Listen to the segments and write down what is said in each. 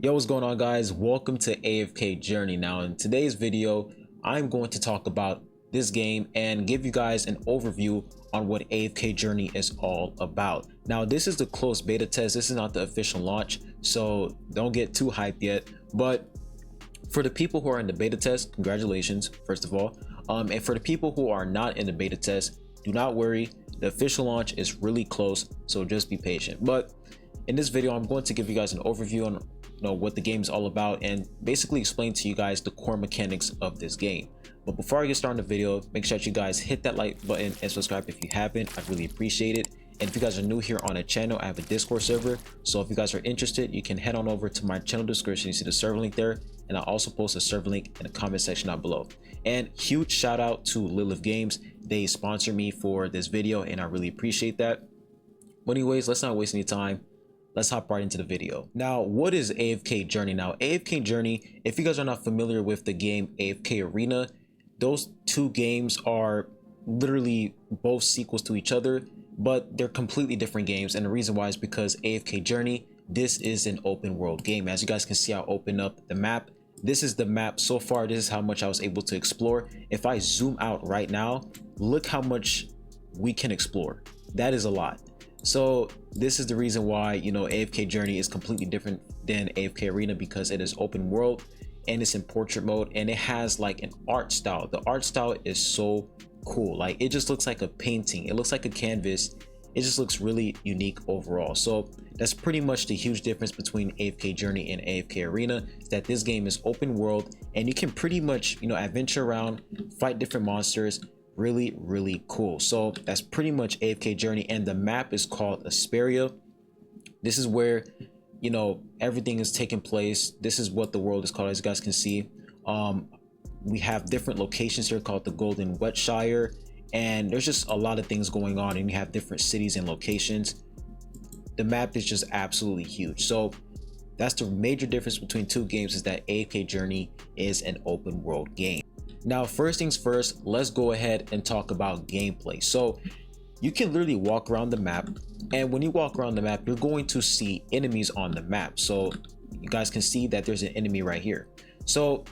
Yo, what's going on, guys? Welcome to AFK Journey. Now in today's video, I'm going to talk about this game and give you guys an overview on what AFK Journey is all about. Now this is the closed beta test. This is not the official launch, so don't get too hyped yet. But for the people who are in the beta test, congratulations first of all. And for the people who are not in the beta test, do not worry, the official launch is really close, so just be patient. But in this video, I'm going to give you guys an overview on what the game is all about and basically explain to you guys the core mechanics of this game. But before I get started in the video, make sure that you guys hit that like button and subscribe if you haven't. I'd really appreciate it. And if you guys are new here on the channel, I have a Discord server, so if you guys are interested, you can head on over to my channel description. You see the server link there, and I'll also post a server link in the comment section down below. And huge shout out to Lilith Games. They sponsored me for this video and I really appreciate that. But anyways, let's not waste any time. Let's hop right into the video. Now, what is AFK Journey? Now, AFK Journey, if you guys are not familiar with the game AFK Arena, those two games are literally both sequels to each other, but they're completely different games. And the reason why is because AFK Journey, this is an open world game. As you guys can see, I'll open up the map. This is the map so far. This is how much I was able to explore. If I zoom out right now, look how much we can explore. That is a lot. So this is the reason why, AFK Journey is completely different than AFK Arena, because it is open world and it's in portrait mode and it has like an art style. The art style is so cool. Like, it just looks like a painting. It looks like a canvas. It just looks really unique overall. So that's pretty much the huge difference between AFK Journey and AFK Arena, is that this game is open world and you can pretty much, adventure around, fight different monsters. Really cool. So that's pretty much AFK Journey, and the map is called Asperia. This is where everything is taking place. This is what the world is called. As you guys can see, we have different locations here called the Golden Wetshire, and there's just a lot of things going on, and you have different cities and locations. The map is just absolutely huge. So that's the major difference between two games, is that AFK Journey is an open world game. Now, first things first, let's go ahead and talk about gameplay. So you can literally walk around the map, and when you walk around the map, you're going to see enemies on the map. So you guys can see that there's an enemy right here. So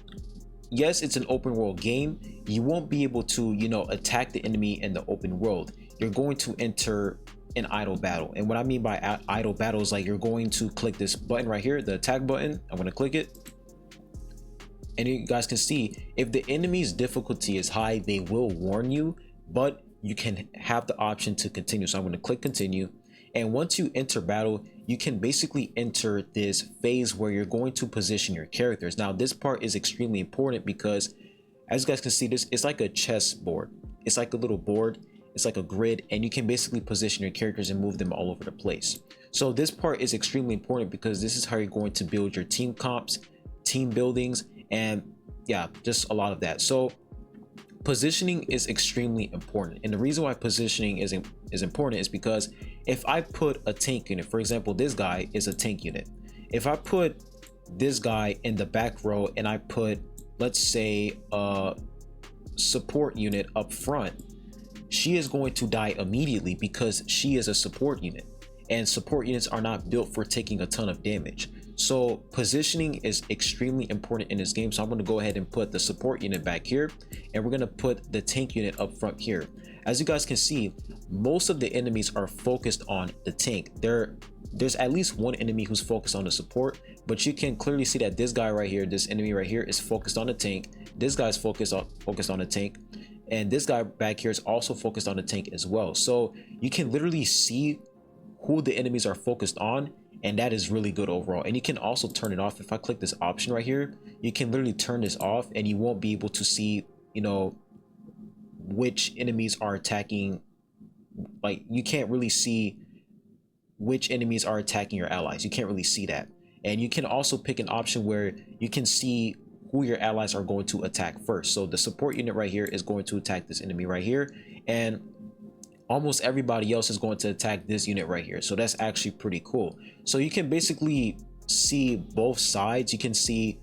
yes, it's an open world game. You won't be able to, attack the enemy in the open world. You're going to enter an idle battle. And what I mean by idle battle is like, you're going to click this button right here, the attack button. I'm going to click it. And you guys can see, if the enemy's difficulty is high, they will warn you, but you can have the option to continue. So I'm going to click continue. And once you enter battle, you can basically enter this phase where you're going to position your characters. Now, this part is extremely important because, as you guys can see, this it's like a chess board. It's like a little board. It's like a grid, and you can basically position your characters and move them all over the place. So this part is extremely important because this is how you're going to build your team comps, team buildings, and yeah, just a lot of that. So positioning is extremely important, and the reason why positioning is important is because if I put a tank unit, for example, this guy is a tank unit. If I put this guy in the back row and I put, let's say, a support unit up front, she is going to die immediately because she is a support unit, and support units are not built for taking a ton of damage. So positioning is extremely important in this game. So I'm going to go ahead and put the support unit back here, and we're going to put the tank unit up front here. As you guys can see, most of the enemies are focused on the tank. There's at least one enemy who's focused on the support, but you can clearly see that this guy right here, this enemy right here, is focused on the tank. This guy's focused on the tank, and this guy back here is also focused on the tank as well. So you can literally see who the enemies are focused on, and that is really good overall. And you can also turn it off. If I click this option right here, you can literally turn this off, and you won't be able to see which enemies are attacking. Like, you can't really see which enemies are attacking your allies. You can't really see that. And you can also pick an option where you can see who your allies are going to attack first. So the support unit right here is going to attack this enemy right here, and almost everybody else is going to attack this unit right here. So that's actually pretty cool. So you can basically see both sides. You can see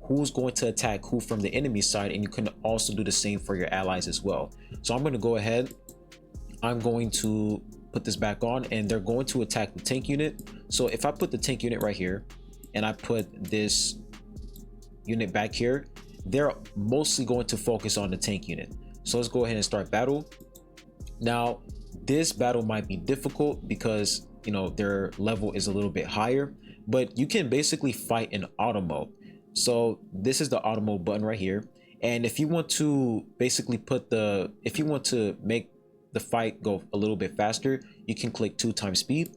who's going to attack who from the enemy side, and you can also do the same for your allies as well. So I'm going to go ahead, I'm going to put this back on, and they're going to attack the tank unit. So if I put the tank unit right here, and I put this unit back here, they're mostly going to focus on the tank unit. So let's go ahead and start battle. Now this battle might be difficult because, you know, their level is a little bit higher, but you can basically fight in auto mode. So this is the auto mode button right here, and if you want to basically if you want to make the fight go a little bit faster, you can click 2x speed,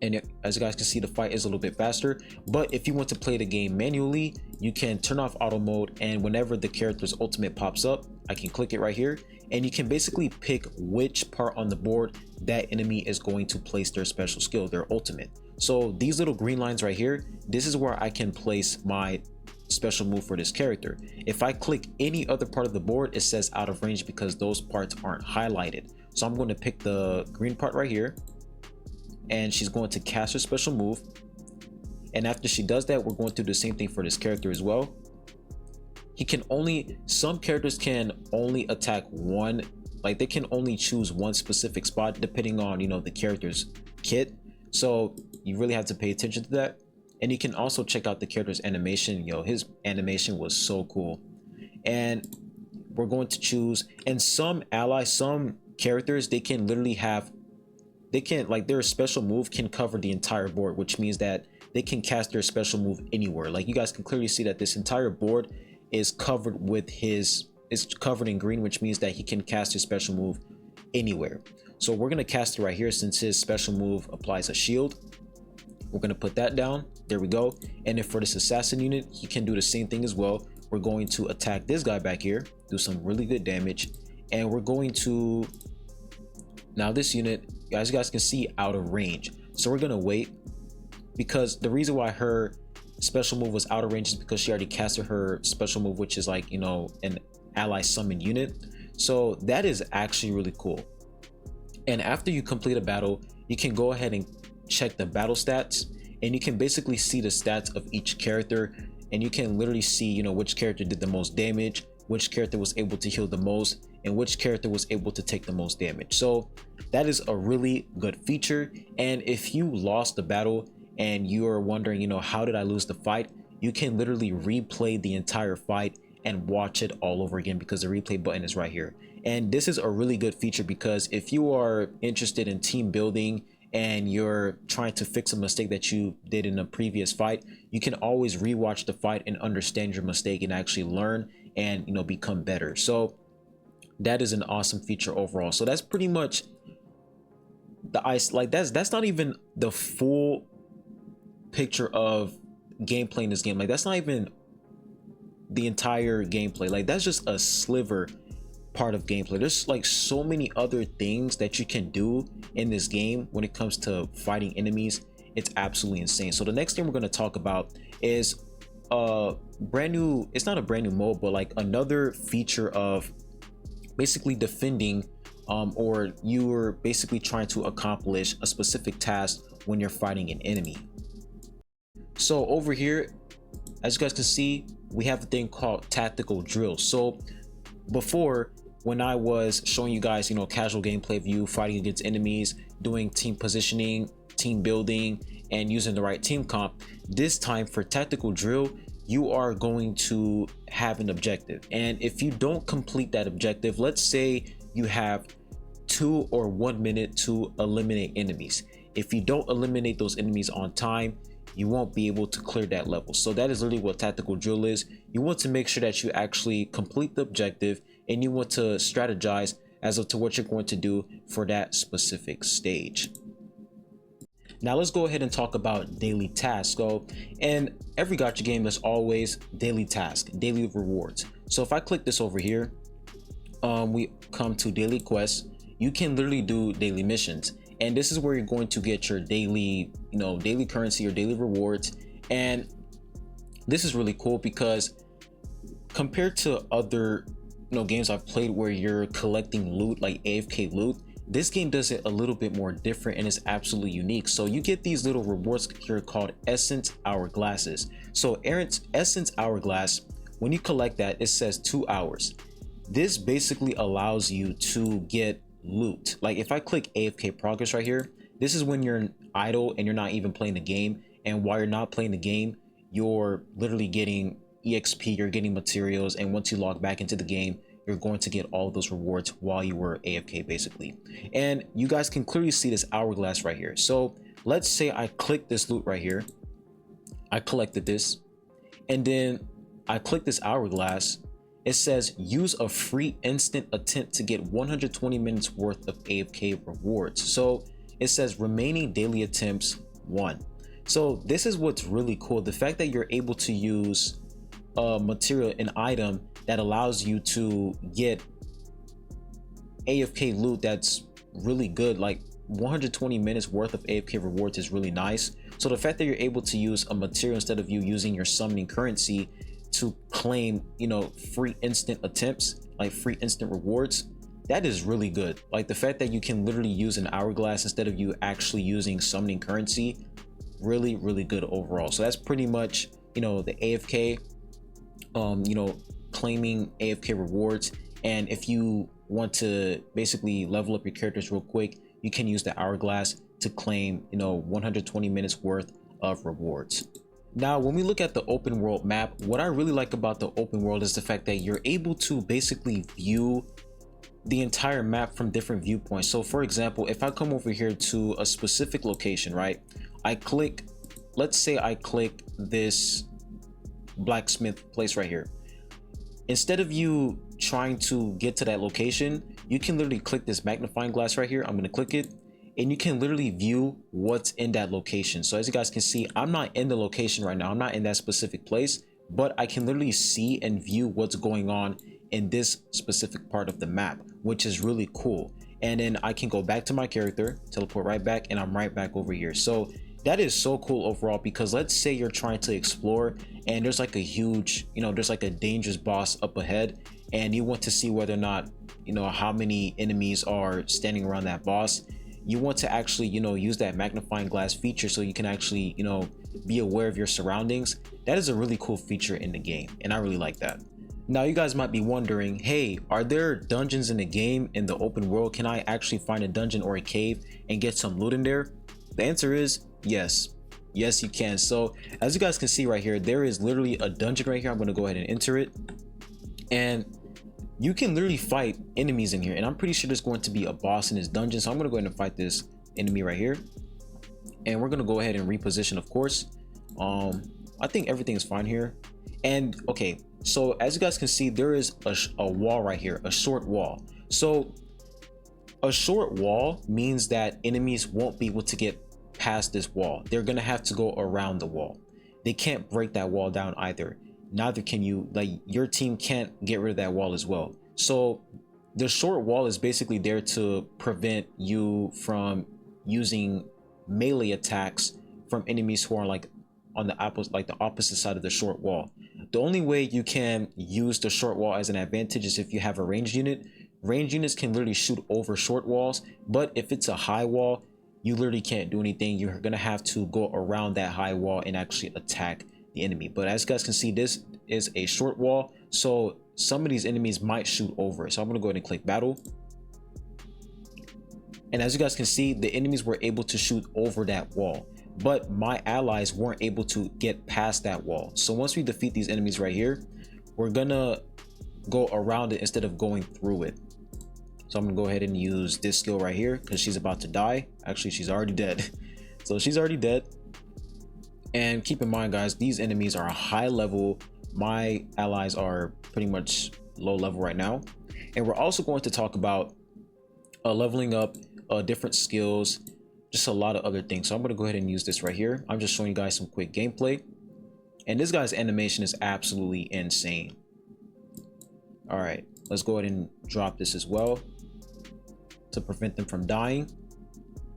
and as you guys can see, the fight is a little bit faster. But if you want to play the game manually, you can turn off auto mode, and whenever the character's ultimate pops up, I can click it right here, and you can basically pick which part on the board that enemy is going to place their special skill, their ultimate. So these little green lines right here, this is where I can place my special move for this character. If I click any other part of the board, it says out of range because those parts aren't highlighted. So I'm going to pick the green part right here, and she's going to cast her special move. And after she does that, we're going to do the same thing for this character as well. Some characters can only attack one, like they can only choose one specific spot depending on, you know, the character's kit. So you really have to pay attention to that. And you can also check out the character's animation. Yo, his animation was so cool. And we're going to choose, and some allies, some characters, they can literally have, like their special move can cover the entire board, which means that they can cast their special move anywhere. Like you guys can clearly see that this entire board is covered with it's covered in green, which means that he can cast his special move anywhere. So we're going to cast it right here since his special move applies a shield. We're going to put that down. There we go. And then for this assassin unit, he can do the same thing as well. We're going to attack this guy back here, do some really good damage, and we're going to, now this unit, as you guys can see, out of range. So we're going to wait, because the reason why her special move was out of range is because she already casted her special move, which is like, you know, an ally summon unit. So that is actually really cool. And after you complete a battle, you can go ahead and check the battle stats, and you can basically see the stats of each character, and you can literally see, you know, which character did the most damage, which character was able to heal the most, and which character was able to take the most damage. So that is a really good feature. And if you lost the battle and you are wondering, you know, how did I lose the fight, you can literally replay the entire fight and watch it all over again, because the replay button is right here. And this is a really good feature, because if you are interested in team building and you're trying to fix a mistake that you did in a previous fight, you can always rewatch the fight and understand your mistake and actually learn and, you know, become better. So that is an awesome feature overall. So that's pretty much the ice. Like that's not even the full picture of gameplay in this game. Like that's not even the entire gameplay. Like that's just a sliver part of gameplay. There's like so many other things that you can do in this game when it comes to fighting enemies. It's absolutely insane. So the next thing we're going to talk about is brand new, it's not a brand new mode, but like another feature of basically defending or you're basically trying to accomplish a specific task when you're fighting an enemy. So over here, as you guys can see, we have a thing called tactical drills. So before, when I was showing you guys, you know, casual gameplay view, fighting against enemies, doing team positioning, team building, and using the right team comp, this time for tactical drill, you are going to have an objective. And if you don't complete that objective, let's say you have 2 or 1 minute to eliminate enemies. If you don't eliminate those enemies on time, you won't be able to clear that level. So that is literally what tactical drill is. You want to make sure that you actually complete the objective, and you want to strategize as to what you're going to do for that specific stage. Now let's go ahead and talk about daily tasks. So in every gacha game, there's always daily tasks, daily rewards. So if I click this over here, we come to daily quests. You can literally do daily missions, and this is where you're going to get your daily, you know, daily currency or daily rewards. And this is really cool because compared to other, you know, games I've played where you're collecting loot like AFK loot, this game does it a little bit more different and is absolutely unique. So you get these little rewards here called Essence Hourglasses. So Essence Hourglass, when you collect that, it says 2 hours. This basically allows you to get loot. Like if I click AFK progress right here, this is when you're idle and you're not even playing the game, and while you're not playing the game, you're literally getting EXP, you're getting materials, and once you log back into the game, you're going to get all of those rewards while you were AFK basically. And you guys can clearly see this hourglass right here. So let's say I click this loot right here, I collected this, and then I click this hourglass. It says use a free instant attempt to get 120 minutes worth of AFK rewards. So it says remaining daily attempts 1. So this is what's really cool, the fact that you're able to use a material, an item that allows you to get AFK loot that's really good. Like 120 minutes worth of AFK rewards is really nice. So the fact that you're able to use a material instead of you using your summoning currency to claim, you know, free instant attempts, like free instant rewards, that is really good. Like the fact that you can literally use an hourglass instead of you actually using summoning currency, really good overall. So that's pretty much, you know, the AFK, you know, claiming AFK rewards. And if you want to basically level up your characters real quick, you can use the hourglass to claim, you know, 120 minutes worth of rewards. Now, when we look at the open world map, what I really like about the open world is the fact that you're able to basically view the entire map from different viewpoints. So for example, if I come over here to a specific location, right, I click, let's say I click this blacksmith place right here. Instead of you trying to get to that location, you can literally click this magnifying glass right here. I'm going to click it, and you can literally view what's in that location. So as you guys can see, I'm not in the location right now. I'm not in that specific place, but I can literally see and view what's going on in this specific part of the map, which is really cool. And then I can go back to my character, teleport right back, and I'm right back over here. So that is so cool overall, because let's say you're trying to explore and there's like a huge, you know, there's like a dangerous boss up ahead, and you want to see whether or not, you know, how many enemies are standing around that boss. You want to actually, you know, use that magnifying glass feature so you can actually, you know, be aware of your surroundings. That is a really cool feature in the game, and I really like that. Now you guys might be wondering, hey, are there dungeons in the game in the open world? Can I actually find a dungeon or a cave and get some loot in there? The answer is yes. Yes, you can. So as you guys can see right here, there is literally a dungeon right here. I'm going to go ahead and enter it, and you can literally fight enemies in here, and I'm pretty sure there's going to be a boss in this dungeon. So I'm going to go ahead and fight this enemy right here, and we're going to go ahead and reposition, of course. I think everything is fine here. And okay, so as you guys can see, there is a wall right here, a short wall. So a short wall means that enemies won't be able to get past this wall. They're gonna have to go around the wall. They can't break that wall down either. Neither can you. Like, your team can't get rid of that wall as well. So the short wall is basically there to prevent you from using melee attacks from enemies who are like on the opposite side of the short wall. The only way you can use the short wall as an advantage is if you have a ranged unit. Ranged units can literally shoot over short walls, but if it's a high wall, you literally can't do anything. You're gonna have to go around that high wall and actually attack the enemy. But as you guys can see, this is a short wall, so some of these enemies might shoot over it. So I'm gonna go ahead and click battle, and as you guys can see, the enemies were able to shoot over that wall, but my allies weren't able to get past that wall. So once we defeat these enemies right here, we're gonna go around it instead of going through it. So I'm gonna go ahead and use this skill right here because she's about to die. Actually, she's already dead. So she's already dead. And keep in mind, guys, these enemies are high level. My allies are pretty much low level right now. And we're also going to talk about leveling up different skills, just a lot of other things. So I'm gonna go ahead and use this right here. I'm just showing you guys some quick gameplay. And this guy's animation is absolutely insane. All right, let's go ahead and drop this as well to prevent them from dying.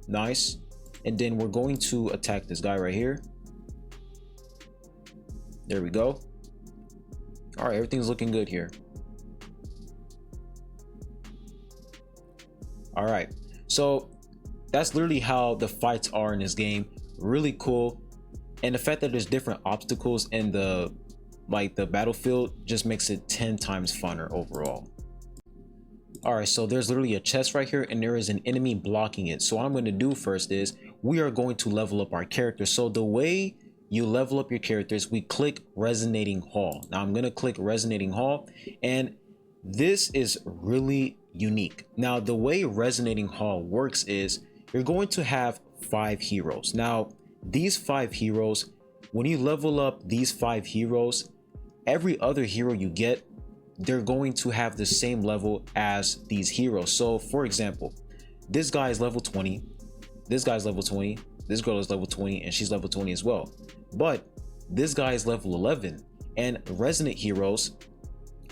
Nice. And then we're going to attack this guy right here. There we go. All right, everything's looking good here. All right, so that's literally how the fights are in this game. Really cool. And the fact that there's different obstacles in the battlefield just makes it 10 times funner overall. All right, so there's literally a chest right here, and there is an enemy blocking it. So what I'm going to do first is we are going to level up our character. So the way you level up your characters, we click Resonating Hall. Now I'm going to click Resonating Hall, and this is really unique. Now the way Resonating Hall works is you're going to have 5 heroes. Now these 5 heroes, when you level up these 5 heroes, every other hero you get, they're going to have the same level as these heroes. So for example, this guy is level 20, this guy's level 20, this girl is level 20, and she's level 20 as well. But this guy is level 11, and resonant heroes,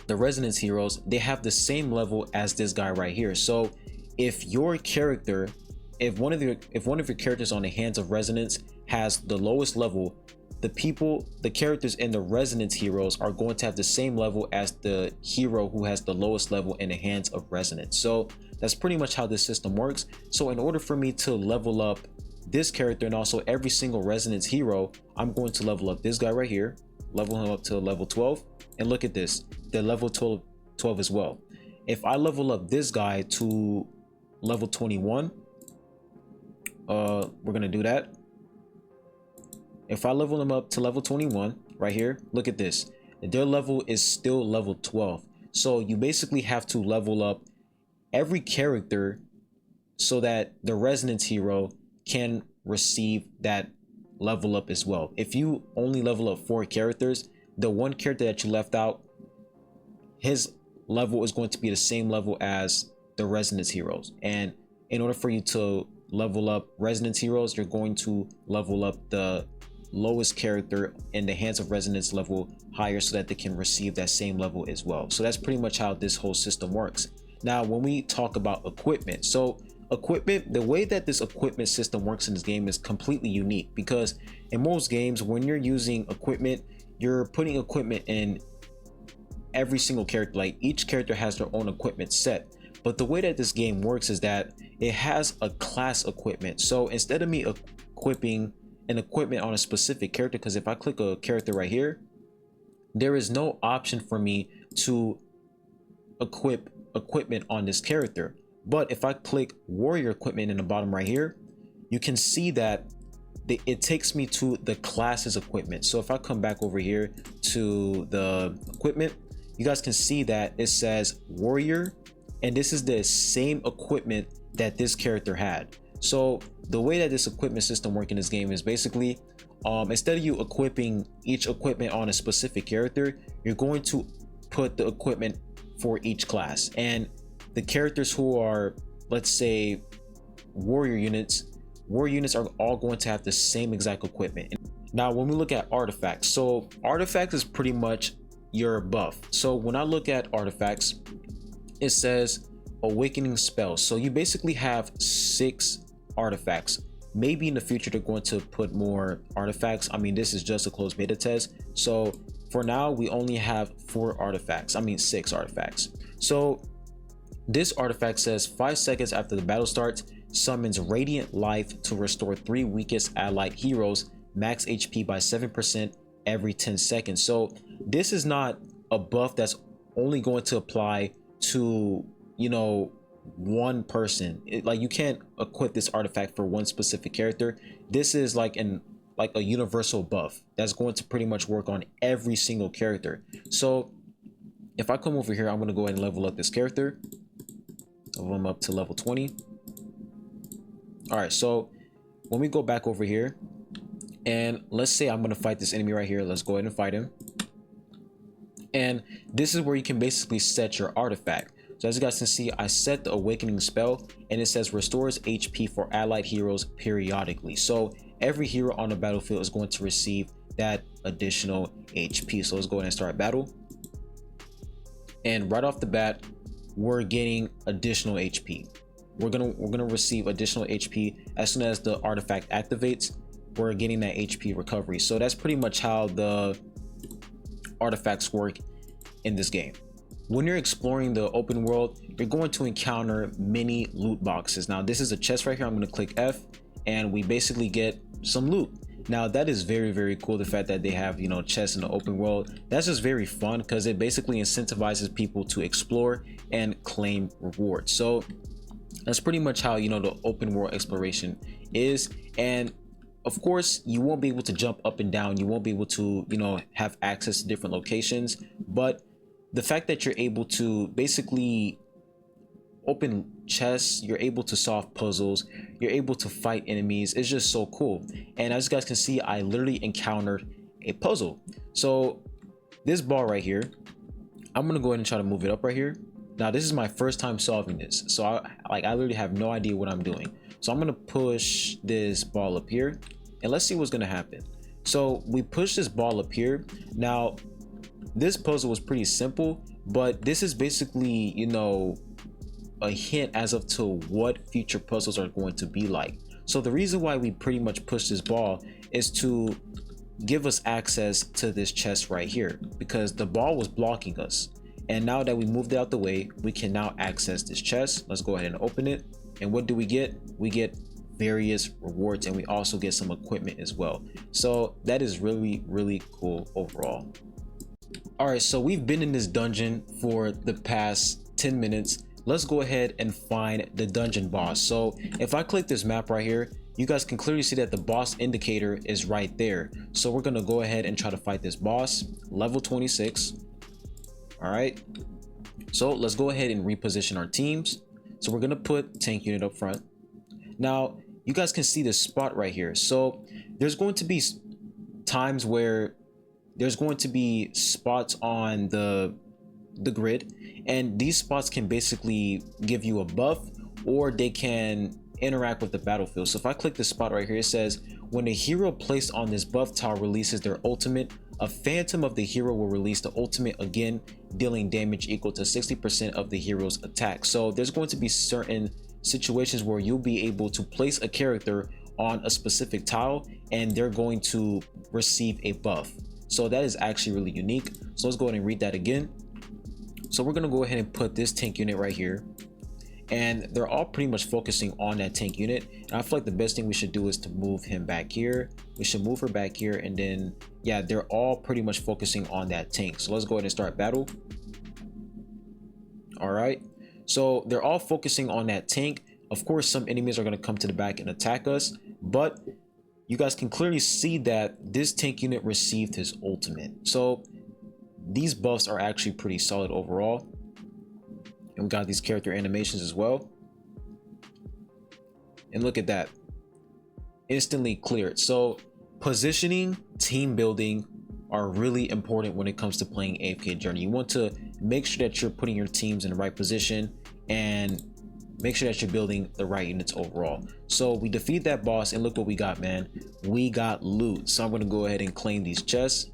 the resonance heroes, they have the same level as this guy right here. So if your character, if one of your characters on the Hands of Resonance has the lowest level, the characters in the resonance heroes are going to have the same level as the hero who has the lowest level in the Hands of Resonance. So that's pretty much how this system works. So in order for me to level up this character and also every single resonance hero, I'm going to level up this guy right here, level him up to level 12, and look at this, the level 12 as well. If I level up this guy to level 21, we're gonna do that. If I level them up to level 21 right here, look at this, their level is still level 12. So you basically have to level up every character so that the resonance hero can receive that level up as well. If you only level up 4 characters, the one character that you left out, his level is going to be the same level as the resonance heroes. And in order for you to level up resonance heroes, you're going to level up the lowest character in the Hands of Resonance level higher so that they can receive that same level as well. So that's pretty much how this whole system works. Now when we talk about equipment, so equipment, the way that this equipment system works in this game is completely unique, because in most games when you're using equipment, you're putting equipment in every single character, like each character has their own equipment set. But the way that this game works is that it has a class equipment. So instead of me equipping an equipment on a specific character, because if I click a character right here, there is no option for me to equip equipment on this character. But if I click warrior equipment in the bottom right here, you can see that it takes me to the classes equipment. So if I come back over here to the equipment, you guys can see that it says warrior, and this is the same equipment that this character had. So the way that this equipment system works in this game is basically, instead of you equipping each equipment on a specific character, you're going to put the equipment for each class. And the characters who are, let's say, warrior units are all going to have the same exact equipment. Now when we look at artifacts, so artifacts is pretty much your buff. So when I look at artifacts, it says awakening spells. So you basically have 6 artifacts. Maybe in the future they're going to put more artifacts. I mean, this is just a closed beta test, so for now we only have 6 artifacts. So this artifact says 5 seconds after the battle starts, summons radiant life to restore 3 weakest allied heroes max HP by 7% every 10 seconds. So this is not a buff that's only going to apply to, you know, one person. Like you can't equip this artifact for one specific character. This is like a universal buff that's going to pretty much work on every single character. So if I come over here, I'm going to go ahead and level up this character, level him up to level 20. All right, so when we go back over here, and let's say I'm going to fight this enemy right here, let's go ahead and fight him. And this is where you can basically set your artifact. So as you guys can see, I set the awakening spell, and it says restores HP for allied heroes periodically. So every hero on the battlefield is going to receive that additional HP. So let's go ahead and start battle. And right off the bat, we're getting additional HP. We're gonna receive additional HP as soon as the artifact activates. We're getting that HP recovery. So that's pretty much how the artifacts work in this game. When you're exploring the open world, you're going to encounter many loot boxes. Now this is a chest right here. I'm going to click F, and we basically get some loot. Now that is very, very cool. The fact that they have, you know, chests in the open world, that's just very fun because it basically incentivizes people to explore and claim rewards. So That's pretty much how, you know, the open world exploration is. And of course, you won't be able to jump up and down. You won't be able to, you know, have access to different locations. But the fact that you're able to basically open chests, you're able to solve puzzles, you're able to fight enemies, it's just so cool. And as you guys can see, I literally encountered a puzzle. So this ball right here, I'm gonna go ahead and try to move it up right here. Now this is my first time solving this, so I literally have no idea what I'm doing. So I'm gonna push this ball up here and let's see what's gonna happen. So we push this ball up here. Now this puzzle was pretty simple, but this is basically, you know, a hint as of to what future puzzles are going to be like. So the reason why we pretty much push this ball is to give us access to this chest right here, because the ball was blocking us. And now that we moved it out the way, we can now access this chest. Let's go ahead and open it. And what do we get? We get various rewards, and we also get some equipment as well. So that is really, really cool overall. All right, so we've been in this dungeon for the past 10 minutes. Let's go ahead and find the dungeon boss. So if I click this map right here, you guys can clearly see that the boss indicator is right there. So we're gonna go ahead and try to fight this boss, level 26. All right, so let's go ahead and reposition our teams. So we're gonna put tank unit up front. Now you guys can see this spot right here. So there's going to be times where there's going to be spots on the grid, and these spots can basically give you a buff, or they can interact with the battlefield. So if I click this spot right here, it says when a hero placed on this buff tile releases their ultimate, a phantom of the hero will release the ultimate again, dealing damage equal to 60% of the hero's attack. So there's going to be certain situations where you'll be able to place a character on a specific tile and they're going to receive a buff. So that is actually really unique. So let's go ahead and read that again. So we're going to go ahead and put this tank unit right here, and they're all pretty much focusing on that tank unit. And I feel like the best thing we should do is to move him back here. We should move her back here, and then yeah, they're all pretty much focusing on that tank. So let's go ahead and start battle. All right, so they're all focusing on that tank. Of course, some enemies are going to come to the back and attack us, but you guys can clearly see that this tank unit received his ultimate. So these buffs are actually pretty solid overall. And we got these character animations as well. And look at that, instantly cleared. So positioning, team building are really important when it comes to playing AFK Journey. You want to make sure that you're putting your teams in the right position and make sure that you're building the right units overall. So we defeat that boss, and look what we got, man. We got loot. So I'm going to go ahead and claim these chests.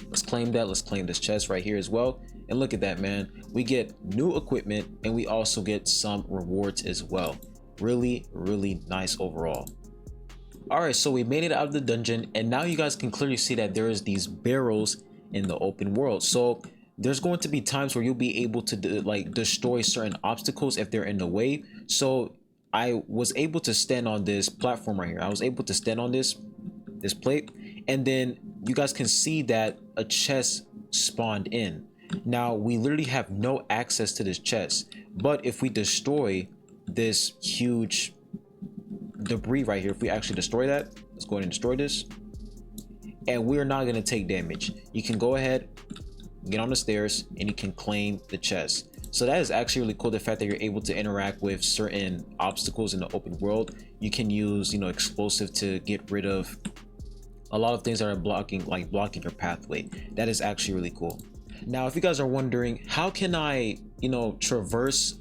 Let's claim that. Let's claim this chest right here as well. And look at that, man. We get new equipment, and we also get some rewards as well. Really, really nice overall. All right, so we made it out of the dungeon, and now you guys can clearly see that there is these barrels in the open world. So there's going to be times where you'll be able to destroy certain obstacles if they're in the way. So I was able to stand on this platform right here. I was able to stand on this plate, and then you guys can see that a chest spawned in. Now we literally have no access to this chest, but if we destroy this huge debris right here, if we actually destroy that, let's go ahead and destroy this, and we're not going to take damage. You can go ahead, get on the stairs, and you can claim the chest. So that is actually really cool, the fact that you're able to interact with certain obstacles in the open world. You can use, you know, explosive to get rid of a lot of things that are blocking your pathway. That is actually really cool. Now, if you guys are wondering, how can I, you know, traverse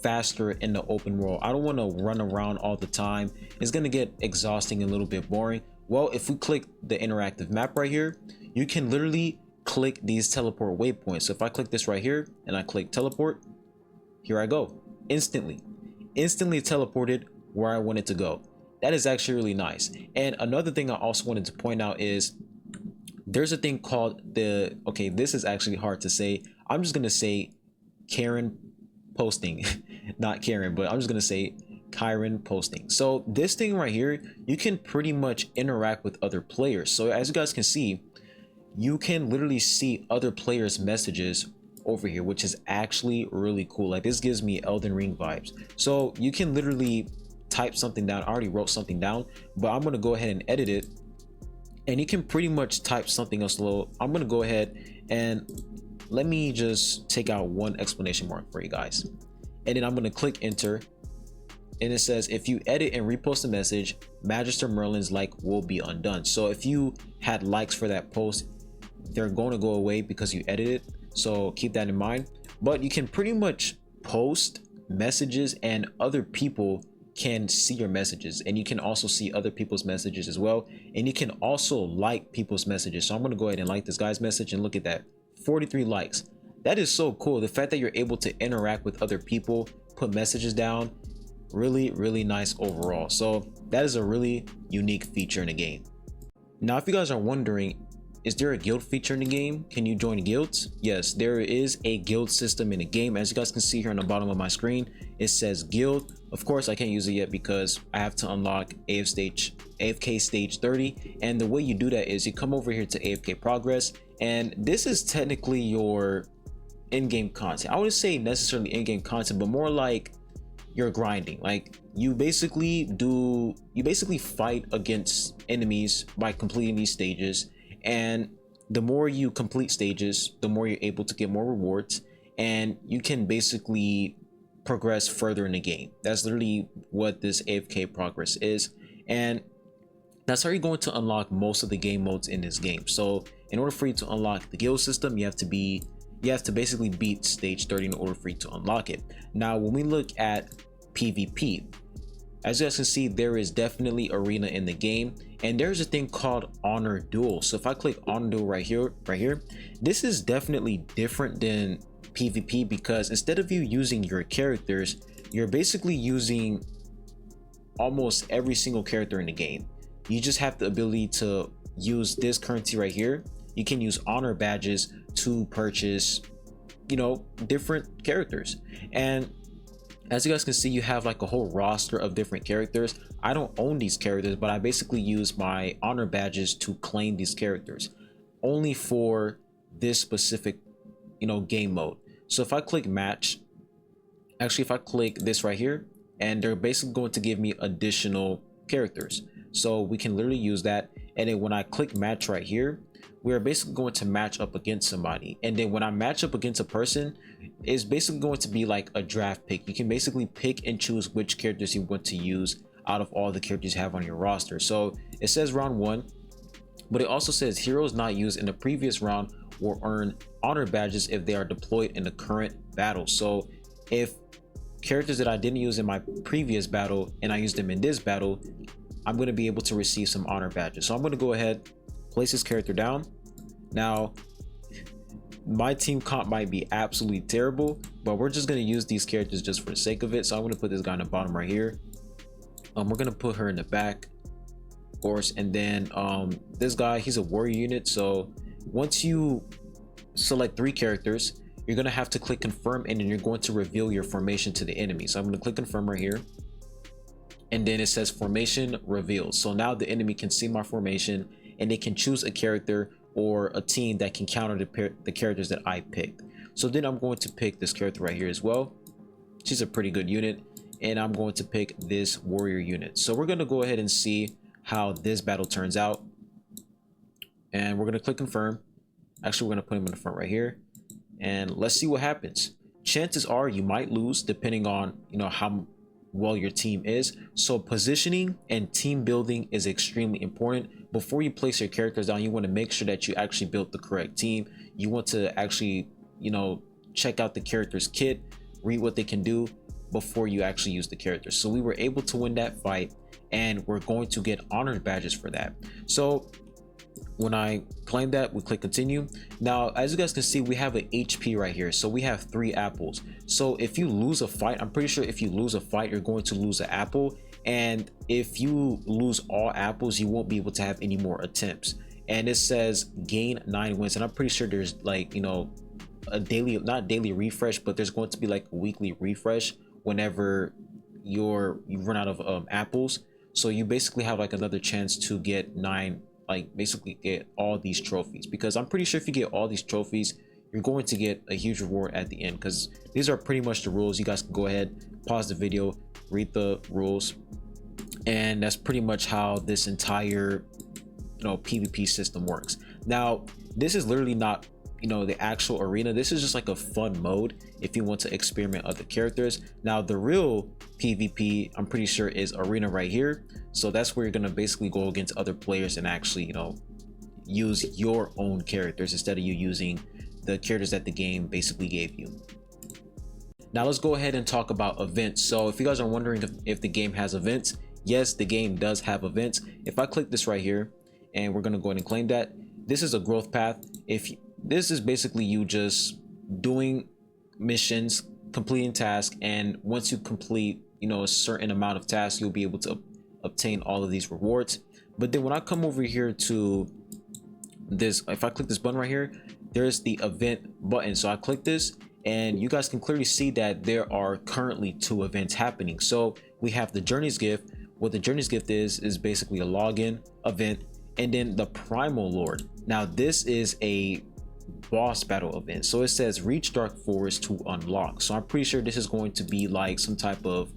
faster in the open world? I don't want to run around all the time. It's going to get exhausting and a little bit boring. Well, if we click the interactive map right here, you can literally click these teleport waypoints. So if I click this right here and I click teleport, here I go. Instantly teleported where I wanted to go. That is actually really nice. And another thing I also wanted to point out is there's a thing called okay, this is actually hard to say. I'm just gonna say Karen posting, not Karen, but I'm just gonna say Kyron posting. So this thing right here, you can pretty much interact with other players. So as you guys can see, you can literally see other players' messages over here, which is actually really cool. Like, this gives me Elden Ring vibes. So you can literally type something down. I already wrote something down, but I'm gonna go ahead and edit it, and you can pretty much type something else low. I'm gonna go ahead and let me just take out one exclamation mark for you guys, and then I'm gonna click enter, and it says if you edit and repost a message, Magister Merlin's like will be undone. So if you had likes for that post, they're going to go away because you edited, so keep that in mind. But you can pretty much post messages and other people can see your messages, and you can also see other people's messages as well, and you can also like people's messages. So I'm going to go ahead and like this guy's message, and look at that, 43 likes. That is so cool. The fact that you're able to interact with other people, put messages down, really nice overall. So that is a really unique feature in the game. Now, if you guys are wondering, is there a guild feature in the game? Can you join guilds? Yes, there is a guild system in the game. As you guys can see here on the bottom of my screen, it says guild. Of course, I can't use it yet because I have to unlock AFK stage 30. And the way you do that is you come over here to AFK progress, and this is technically your in-game content. I wouldn't say necessarily in-game content, but more like you're grinding. Like, you basically fight against enemies by completing these stages, and the more you complete stages, the more you're able to get more rewards, and you can basically progress further in the game. That's literally what this AFK progress is, and that's how you're going to unlock most of the game modes in this game. So in order for you to unlock the guild system, you have to basically beat stage 30 in order for you to unlock it. Now, when we look at PvP, as you guys can see, there is definitely arena in the game, and there's a thing called honor duel. So if I click honor duel right here, this is definitely different than PvP, because instead of you using your characters, you're basically using almost every single character in the game. You just have the ability to use this currency right here. You can use honor badges to purchase, you know, different characters. And as you guys can see, you have like a whole roster of different characters. I don't own these characters, but I basically use my honor badges to claim these characters only for this specific, you know, game mode. So if I click match, actually if I click this right here, and they're basically going to give me additional characters, so we can literally use that. And then when I click match right here, we're basically going to match up against somebody. And then when I match up against a person, it's basically going to be like a draft pick. You can basically pick and choose which characters you want to use out of all the characters you have on your roster. So it says round 1, but it also says heroes not used in the previous round will earn honor badges if they are deployed in the current battle. So if characters that I didn't use in my previous battle and I used them in this battle, I'm going to be able to receive some honor badges. So I'm going to go ahead, place this character down. Now, my team comp might be absolutely terrible, but we're just going to use these characters just for the sake of it. So I'm going to put this guy in the bottom right here. We're going to put her in the back, of course. And then this guy, he's a warrior unit. So once you select 3 characters, you're going to have to click confirm, and then you're going to reveal your formation to the enemy. So I'm going to click confirm right here, and then it says formation revealed. So now the enemy can see my formation, and they can choose a character or a team that can counter the characters that I picked. So then I'm going to pick this character right here as well. She's a pretty good unit, and I'm going to pick this warrior unit. So we're going to go ahead and see how this battle turns out, and we're going to click confirm. Actually, we're going to put him in the front right here, and let's see what happens. Chances are you might lose depending on, you know, how well your team is. So positioning and team building is extremely important. Before you place your characters down, you want to make sure that you actually built the correct team. You want to actually, you know, check out the character's kit, read what they can do before you actually use the characters. So we were able to win that fight, and we're going to get honored badges for that. So when I claim that, we click continue. Now, as you guys can see, we have an HP right here. So we have 3 apples. So if you lose a fight, I'm pretty sure if you lose a fight, you're going to lose an apple. And if you lose all apples, you won't be able to have any more attempts. And it says gain 9 wins. And I'm pretty sure there's like, you know, a daily, not daily refresh, but there's going to be like a weekly refresh whenever you run out of apples. So you basically have like another chance to get 9, like basically get all these trophies, because I'm pretty sure if you get all these trophies, you're going to get a huge reward at the end, because these are pretty much the rules. You guys can go ahead, pause the video, read the rules, and that's pretty much how this entire PvP system works. Now this is literally not the actual arena. This is just like a fun mode if you want to experiment other characters. Now the real PvP, I'm pretty sure, is arena right here. So that's where you're gonna basically go against other players and actually use your own characters instead of you using the characters that the game basically gave you. Now let's go ahead and talk about events. So if you guys are wondering if the game has events, yes, the game does have events. If I click this right here, and we're gonna go ahead and claim that, this is a growth path. This is basically you just doing missions, completing tasks, and once you complete a certain amount of tasks, you'll be able to obtain all of these rewards. But then when I come over here to this, if I click this button right here, there's the event button. So I click this, and you guys can clearly see that there are currently 2 events happening. So we have the Journey's Gift. What the Journey's Gift is basically a login event, and then the Primal Lord. Now this is a boss battle event. So it says reach Dark Forest to unlock. So I'm pretty sure this is going to be like some type of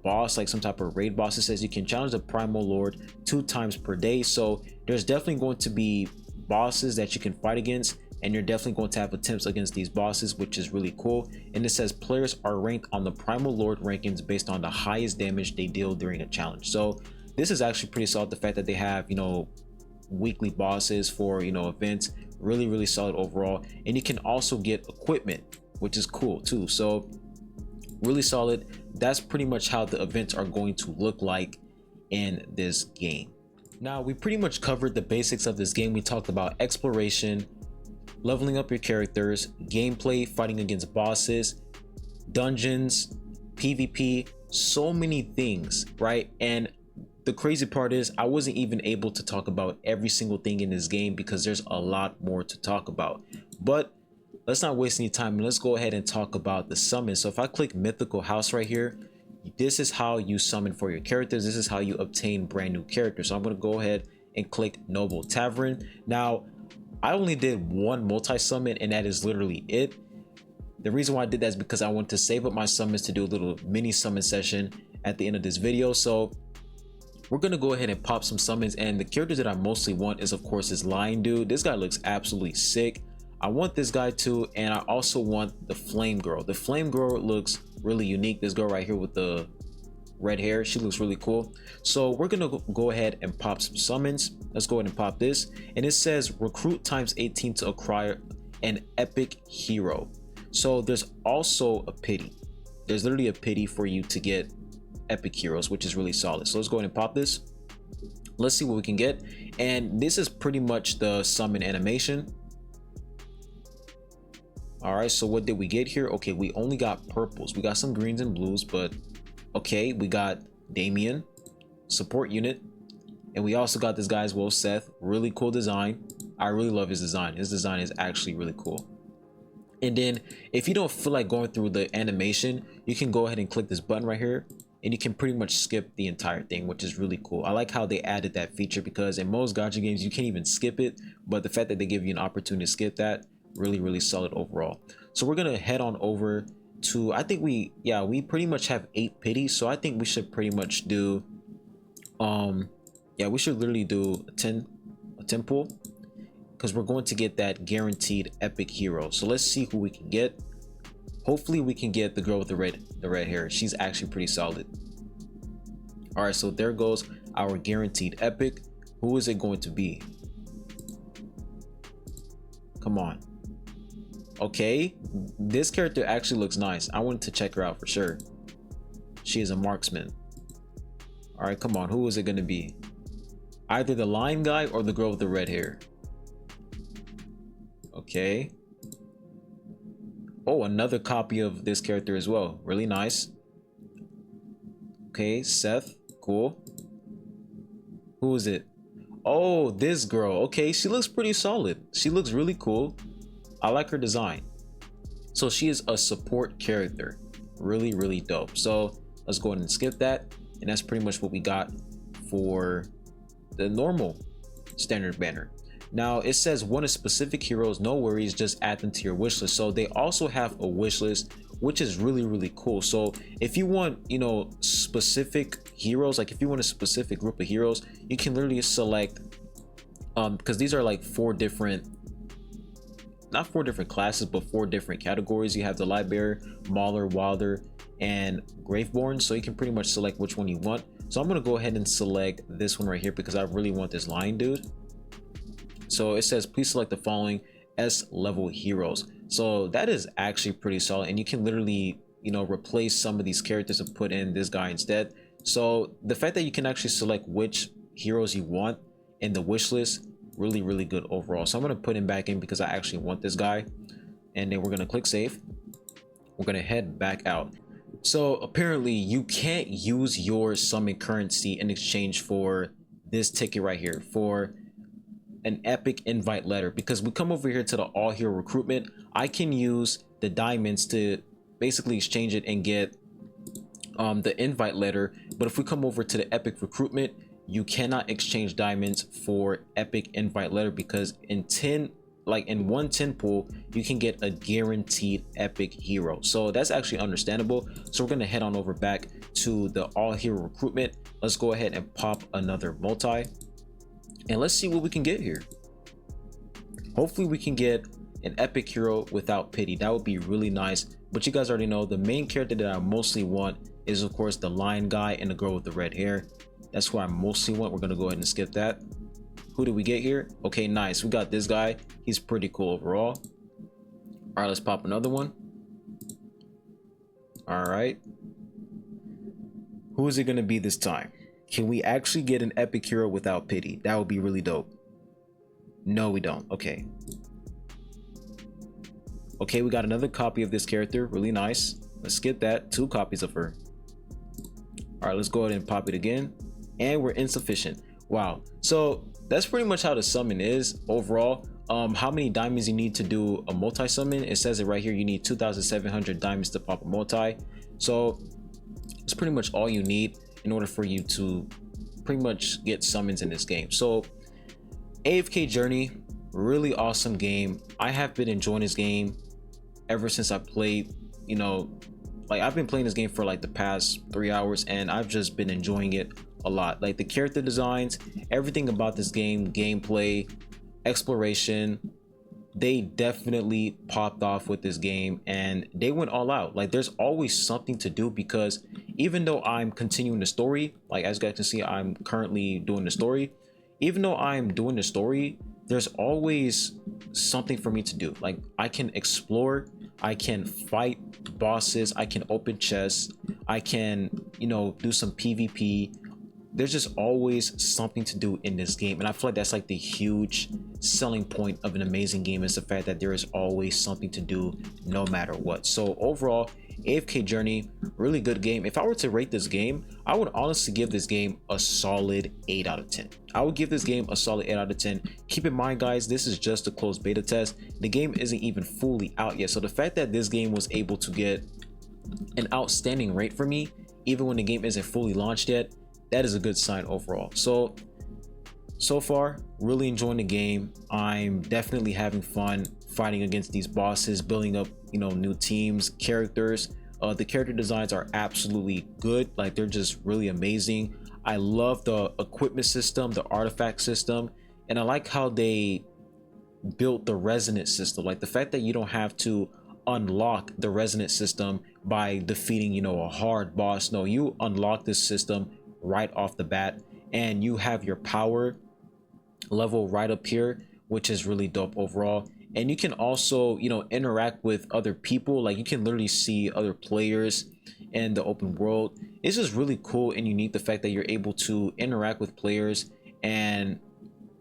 boss, like some type of raid boss. It says you can challenge the Primal Lord 2 times per day. So there's definitely going to be bosses that you can fight against, and you're definitely going to have attempts against these bosses, which is really cool. And it says players are ranked on the Primal Lord rankings based on the highest damage they deal during a challenge. So this is actually pretty solid. The fact that they have weekly bosses for events, really solid overall. And you can also get equipment, which is cool too. So really solid. That's pretty much how the events are going to look like in this game. Now we pretty much covered the basics of this game. We talked about exploration, leveling up your characters, gameplay, fighting against bosses, dungeons, PvP, so many things, right? And the crazy part is I wasn't even able to talk about every single thing in this game because there's a lot more to talk about. But let's not waste any time and let's go ahead and talk about the summon. So if I click Mythical House right here, this is how you summon for your characters. This is how you obtain brand new characters. So I'm going to go ahead and click Noble Tavern. Now I only did 1 multi-summon, and that is literally it. The reason why I did that is because I want to save up my summons to do a little mini summon session at the end of this video. So we're gonna go ahead and pop some summons, and the characters that I mostly want is of course this lion dude. This guy looks absolutely sick. I want this guy too, and I also want the flame girl. The flame girl looks really unique. This girl right here with the red hair, she looks really cool. So we're gonna go ahead and pop some summons. Let's go ahead and pop this, and it says recruit times 18 to acquire an epic hero. So there's also a pity. There's literally a pity for you to get epic heroes, which is really solid. So let's go ahead and pop this. Let's see what we can get. And this is pretty much the summon animation. All right, so what did we get here? Okay, we only got purples. We got some greens and blues, but okay, we got Damien, support unit, and we also got this guy as well, Seth. Really cool design. I really love his design. His design is actually really cool. And then if you don't feel like going through the animation, you can go ahead and click this button right here, and you can pretty much skip the entire thing, which is really cool. I like how they added that feature, because in most gacha games you can't even skip it, but the fact that they give you an opportunity to skip that, really solid overall. So we're gonna head on over to, I think we pretty much have 8 pities, so I think we should pretty much do we should literally do a 10 pull, because we're going to get that guaranteed epic hero. So let's see who we can get. Hopefully we can get the girl with the red hair. She's actually pretty solid. All right, so there goes our guaranteed epic. Who is it going to be? Come on. Okay, this character actually looks nice. I wanted to check her out for sure. She is a marksman. All right, come on, who is it going to be? Either the lion guy or the girl with the red hair. Okay. Oh, another copy of this character as well. Really nice. Okay, Seth. Cool. Who is it? Oh, this girl. Okay, she looks pretty solid. She looks really cool. I like her design. So she is a support character. Really dope. So let's go ahead and skip that. And that's pretty much what we got for the normal standard banner. Now it says one of specific heroes, no worries, just add them to your wish list. So they also have a wish list, which is really cool. So if you want, you know, specific heroes, like if you want a specific group of heroes, you can literally select because these are like not four different classes, but 4 different categories. You have the Lightbearer, Mauler, Wilder, and Graveborn. So you can pretty much select which one you want. So I'm gonna go ahead and select this one right here because I really want this lion dude. So it says please select the following S level heroes. So that is actually pretty solid, and you can literally, you know, replace some of these characters and put in this guy instead. So the fact that you can actually select which heroes you want in the wish list, really good overall. So I'm going to put him back in because I actually want this guy, and then we're going to click save. We're going to head back out. So apparently you can't use your summon currency in exchange for this ticket right here, for an epic invite letter, because we come over here to the all hero recruitment. I can use the diamonds to basically exchange it and get the invite letter, but if we come over to the epic recruitment, you cannot exchange diamonds for epic invite letter, because in one 10 pool you can get a guaranteed epic hero. So that's actually understandable. So we're going to head on over back to the all hero recruitment. Let's go ahead and pop another multi, and let's see what we can get here. Hopefully we can get an epic hero without pity. That would be really nice. But you guys already know the main character that I mostly want is of course the lion guy and the girl with the red hair. That's what I mostly want. We're gonna go ahead and skip that. Who do we get here? Okay, nice. We got this guy. He's pretty cool overall. All right, let's pop another one. All right. Who is it gonna be this time? Can we actually get an epic hero without pity? That would be really dope. No, we don't. Okay. Okay, we got another copy of this character. Really nice. Let's skip that. 2 copies of her. All right, let's go ahead and pop it again. And we're insufficient. Wow. So that's pretty much how the summon is overall. How many diamonds you need to do a multi summon? It says it right here. You need 2,700 diamonds to pop a multi. So it's pretty much all you need in order for you to pretty much get summons in this game. So AFK Journey, really awesome game. I have been enjoying this game ever since I played, you know, like I've been playing this game for like the past 3 hours, and I've just been enjoying it a lot. Like the character designs, everything about this game, gameplay, exploration, they definitely popped off with this game, and they went all out. Like there's always something to do, because even though I'm continuing the story, like as you guys can see, I'm currently doing the story. Even though I'm doing the story, there's always something for me to do. Like I can explore, I can fight bosses, I can open chests, I can, you know, do some PvP. There's just always something to do in this game, and I feel like that's like the huge selling point of an amazing game, is the fact that there is always something to do no matter what. So overall, AFK Journey, really good game. If I were to rate this game, I would honestly give this game a solid 8 out of 10. I would give this game a solid 8 out of 10. Keep in mind guys, this is just a closed beta test. The game isn't even fully out yet, so the fact that this game was able to get an outstanding rate for me even when the game isn't fully launched yet, that is a good sign overall. So far, really enjoying the game. I'm definitely having fun fighting against these bosses, building up, you know, new teams, characters. The character designs are absolutely good. Like they're just really amazing. I love the equipment system, the artifact system, and I like how they built the resonance system. Like the fact that you don't have to unlock the resonance system by defeating, you know, a hard boss. No, you unlock this system right off the bat, and you have your power level right up here, which is really dope overall. And you can also, you know, interact with other people. Like you can literally see other players in the open world. It's just really cool and unique, the fact that you're able to interact with players and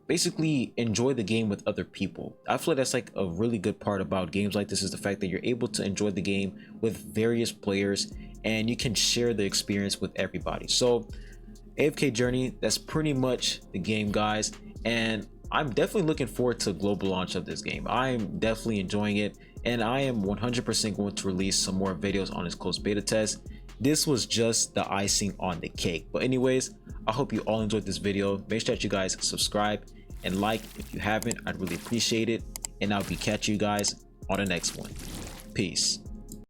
basically enjoy the game with other people. I feel like that's like a really good part about games like this, is the fact that you're able to enjoy the game with various players and you can share the experience with everybody. So AFK Journey, that's pretty much the game guys, and I'm definitely looking forward to global launch of this game. I'm definitely enjoying it, and I am 100% going to release some more videos on this closed beta test. This was just the icing on the cake. But anyways, I hope you all enjoyed this video. Make sure that you guys subscribe and like if you haven't. I'd really appreciate it, and I'll be catching you guys on the next one. Peace.